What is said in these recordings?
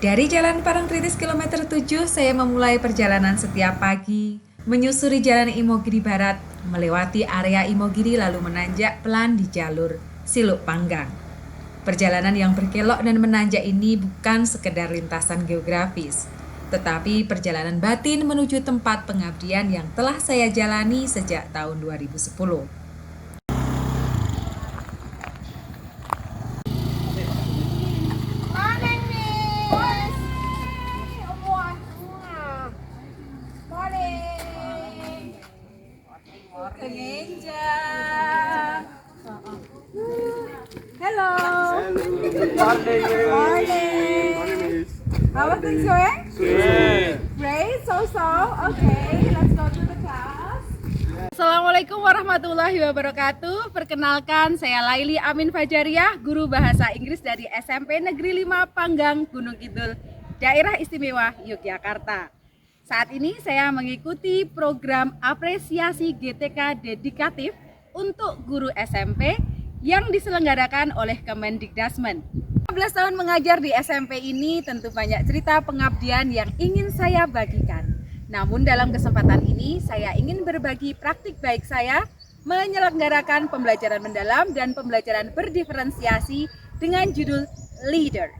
Dari Jalan Parangtritis kilometer 7, saya memulai perjalanan setiap pagi, menyusuri Jalan Imogiri Barat, melewati area Imogiri lalu menanjak pelan di jalur Siluk Panggang. Perjalanan yang berkelok dan menanjak ini bukan sekedar lintasan geografis, tetapi perjalanan batin menuju tempat pengabdian yang telah saya jalani sejak tahun 2010. Hello. Good morning. Morning. How are things going? Great. So. Okay, let's go to the class. Assalamualaikum warahmatullahi wabarakatuh. Perkenalkan, saya Laili Amin Fajariah, guru bahasa Inggris dari SMP Negeri 5 Panggang, Gunung Kidul, Daerah Istimewa Yogyakarta. Saat ini saya mengikuti program apresiasi GTK dedikatif untuk guru SMP yang diselenggarakan oleh Kemendikdasmen. 15 tahun mengajar di SMP ini tentu banyak cerita pengabdian yang ingin saya bagikan. Namun dalam kesempatan ini saya ingin berbagi praktik baik saya menyelenggarakan pembelajaran mendalam dan pembelajaran berdiferensiasi dengan judul Leader.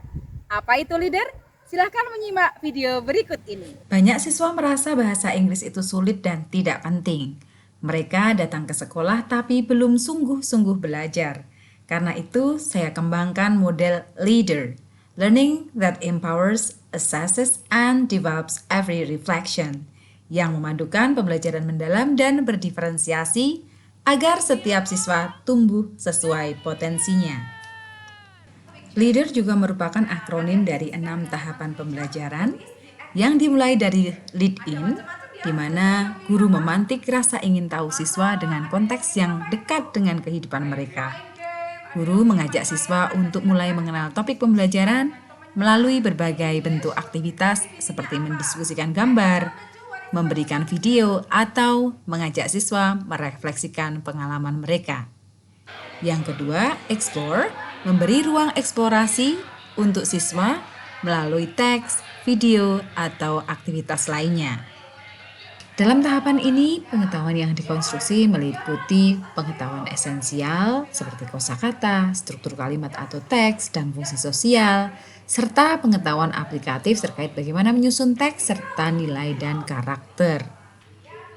Apa itu Leader? Silahkan menyimak video berikut ini. Banyak siswa merasa bahasa Inggris itu sulit dan tidak penting. Mereka datang ke sekolah tapi belum sungguh-sungguh belajar. Karena itu, saya kembangkan model Leader, Learning that Empowers, Assesses, and Develops Every Reflection, yang memadukan pembelajaran mendalam dan berdiferensiasi agar setiap siswa tumbuh sesuai potensinya. Leader juga merupakan akronim dari 6 tahapan pembelajaran yang dimulai dari lead in, di mana guru memantik rasa ingin tahu siswa dengan konteks yang dekat dengan kehidupan mereka. Guru mengajak siswa untuk mulai mengenal topik pembelajaran melalui berbagai bentuk aktivitas seperti mendiskusikan gambar, memberikan video, atau mengajak siswa merefleksikan pengalaman mereka. Yang kedua, explore, memberi ruang eksplorasi untuk siswa melalui teks, video, atau aktivitas lainnya. Dalam tahapan ini, pengetahuan yang dikonstruksi meliputi pengetahuan esensial seperti kosakata, struktur kalimat atau teks, dan fungsi sosial, serta pengetahuan aplikatif terkait bagaimana menyusun teks serta nilai dan karakter.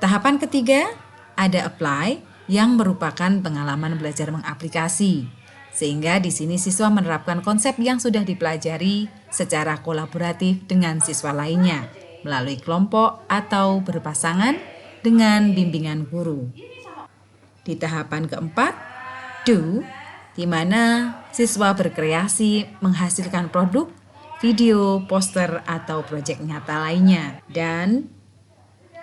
Tahapan ketiga, ada apply, yang merupakan pengalaman belajar mengaplikasi, sehingga di sini siswa menerapkan konsep yang sudah dipelajari secara kolaboratif dengan siswa lainnya, melalui kelompok atau berpasangan dengan bimbingan guru. Di tahapan keempat, do, di mana siswa berkreasi menghasilkan produk, video, poster, atau proyek nyata lainnya. Dan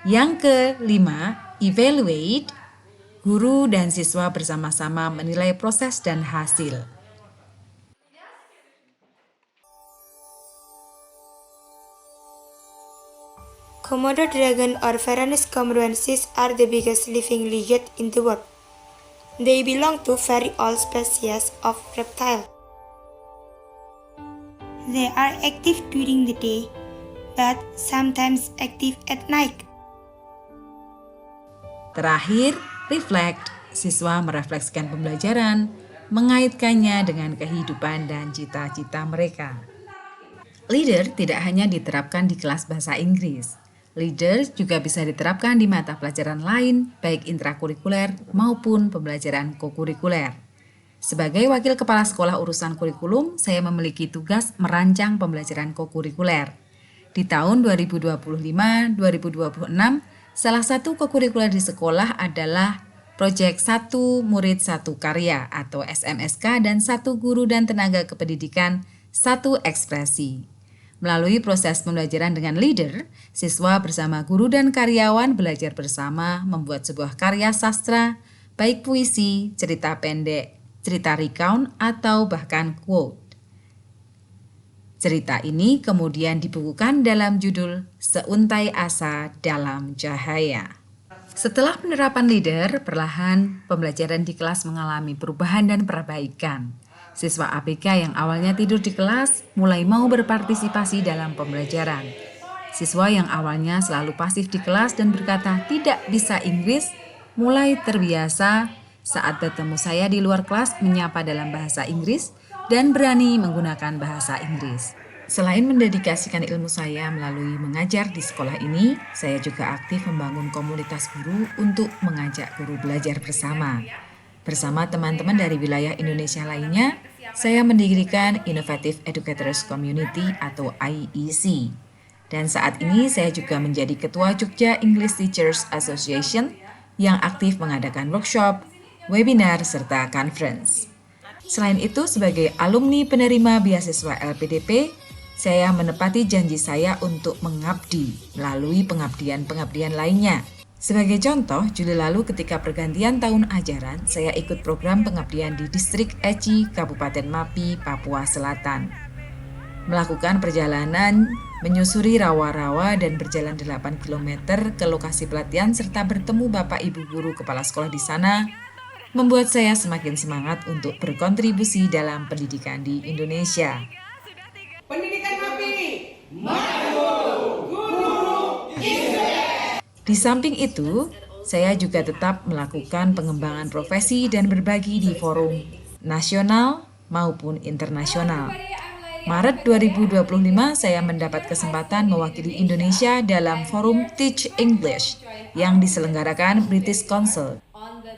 yang kelima, evaluate, guru dan siswa bersama-sama menilai proses dan hasil. Komodo dragon or Varanus comodoensis are the biggest living lizard in the world. They belong to very old species of reptile. They are active during the day, but sometimes active at night. Terakhir, reflect, siswa merefleksikan pembelajaran, mengaitkannya dengan kehidupan dan cita-cita mereka. Leader tidak hanya diterapkan di kelas bahasa Inggris. Leader juga bisa diterapkan di mata pelajaran lain, baik intrakurikuler maupun pembelajaran kokurikuler. Sebagai wakil kepala sekolah urusan kurikulum, saya memiliki tugas merancang pembelajaran kokurikuler. Di tahun 2025-2026, salah satu kokurikuler di sekolah adalah Proyek 1 Murid 1 Karya atau SMSK dan 1 Guru dan Tenaga Kependidikan 1 Ekspresi. Melalui proses pembelajaran dengan leader, siswa bersama guru dan karyawan belajar bersama membuat sebuah karya sastra, baik puisi, cerita pendek, cerita recount, atau bahkan quote. Cerita ini kemudian dibukukan dalam judul Seuntai Asa Dalam Cahaya. Setelah penerapan leader, perlahan pembelajaran di kelas mengalami perubahan dan perbaikan. Siswa ABK yang awalnya tidur di kelas mulai mau berpartisipasi dalam pembelajaran. Siswa yang awalnya selalu pasif di kelas dan berkata tidak bisa Inggris, mulai terbiasa saat bertemu saya di luar kelas menyapa dalam bahasa Inggris dan berani menggunakan bahasa Inggris. Selain mendedikasikan ilmu saya melalui mengajar di sekolah ini, saya juga aktif membangun komunitas guru untuk mengajak guru belajar bersama. Bersama teman-teman dari wilayah Indonesia lainnya, saya mendirikan Innovative Educators Community atau IEC. Dan saat ini saya juga menjadi Ketua Jogja English Teachers Association yang aktif mengadakan workshop, webinar, serta conference. Selain itu, sebagai alumni penerima beasiswa LPDP, saya menepati janji saya untuk mengabdi melalui pengabdian-pengabdian lainnya. Sebagai contoh, Juli lalu ketika pergantian tahun ajaran, saya ikut program pengabdian di Distrik Eci, Kabupaten Mapi, Papua Selatan. Melakukan perjalanan, menyusuri rawa-rawa dan berjalan 8 km ke lokasi pelatihan serta bertemu Bapak Ibu Guru Kepala Sekolah di sana, membuat saya semakin semangat untuk berkontribusi dalam pendidikan di Indonesia. Pendidikan Mapi, Di samping itu, saya juga tetap melakukan pengembangan profesi dan berbagi di forum nasional maupun internasional. Maret 2025, saya mendapat kesempatan mewakili Indonesia dalam forum Teach English yang diselenggarakan British Council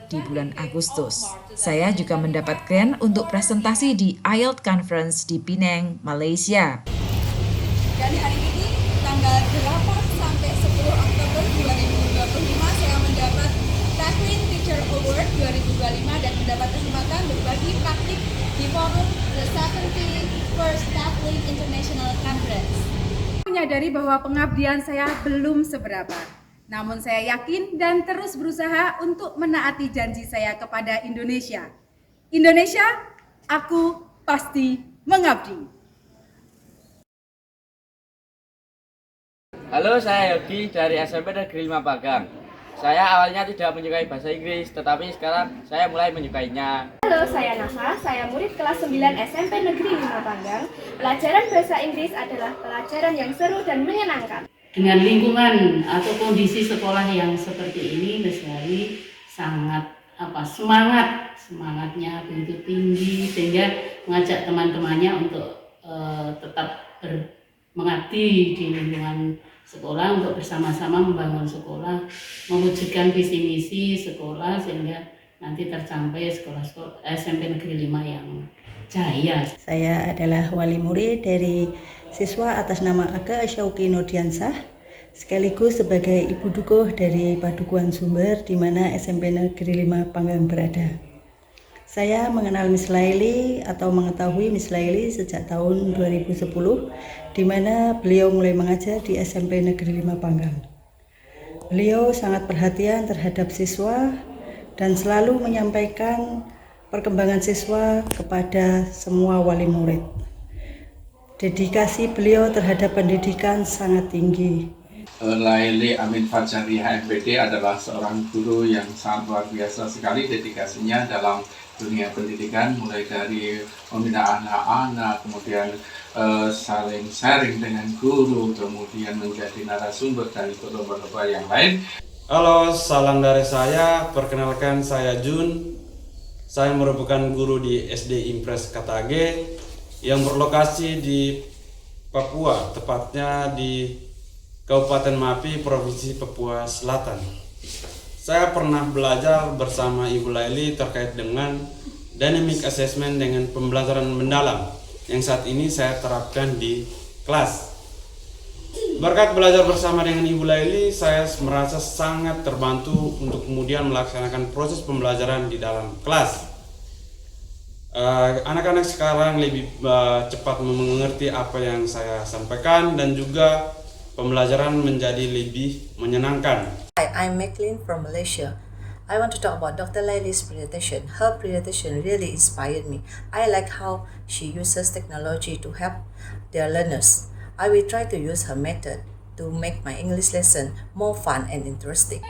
di bulan Agustus. Saya juga mendapat grant untuk presentasi di IELTS Conference di Penang, Malaysia. Dan hari ini tanggal 8 sampai 10 Oktober 2025 saya mendapat Tackling Teacher Award 2025 dan mendapat kesempatan berbagi praktik di forum The 71st Tackling International Conference. Menyadari bahwa pengabdian saya belum seberapa. Namun saya yakin dan terus berusaha untuk menaati janji saya kepada Indonesia. Indonesia, aku pasti mengabdi. Halo, saya Yogi dari SMP Negeri 5 Panggang. Saya awalnya tidak menyukai bahasa Inggris, tetapi sekarang saya mulai menyukainya. Halo, saya Nafa. Saya murid kelas 9 SMP Negeri 5 Panggang. Pelajaran bahasa Inggris adalah pelajaran yang seru dan menyenangkan. Dengan lingkungan atau kondisi sekolah yang seperti ini, Miss Lali sangat semangatnya begitu tinggi sehingga mengajak teman-temannya untuk tetap mengabdi di lingkungan sekolah untuk bersama-sama membangun sekolah, mewujudkan visi misi sekolah sehingga nanti tercapai sekolah SMP Negeri 5 yang jaya. Saya adalah wali murid dari siswa atas nama Aga Syauki Nurdiansah, sekaligus sebagai ibu dukuh dari Padukuhan Sumber di mana SMP Negeri 5 Panggang berada. Saya mengenal Miss Laili atau mengetahui Miss Laili sejak tahun 2010, di mana beliau mulai mengajar di SMP Negeri 5 Panggang. Beliau sangat perhatian terhadap siswa dan selalu menyampaikan perkembangan siswa kepada semua wali murid. Dedikasi beliau terhadap pendidikan sangat tinggi. Laili Amin Fajari HMPD adalah seorang guru yang sangat luar biasa sekali dedikasinya dalam dunia pendidikan, mulai dari membina anak-anak, kemudian saling sharing dengan guru, kemudian menjadi narasumber dan ikut lomba-lomba yang lain. Halo, salam dari saya. Perkenalkan, saya Jun. Saya merupakan guru di SD Impres Katage yang berlokasi di Papua, tepatnya di Kabupaten Mapi, Provinsi Papua Selatan. Saya pernah belajar bersama Ibu Laili terkait dengan dynamic assessment dengan pembelajaran mendalam yang saat ini saya terapkan di kelas. Berkat belajar bersama dengan Ibu Laili, saya merasa sangat terbantu untuk kemudian melaksanakan proses pembelajaran di dalam kelas. Anak-anak sekarang lebih cepat mengerti apa yang saya sampaikan dan juga pembelajaran menjadi lebih menyenangkan. Hi, I'm Maclean from Malaysia. I want to talk about Dr. Laili's presentation. Her presentation really inspired me. I like how she uses technology to help their learners. I will try to use her method to make my English lesson more fun and interesting.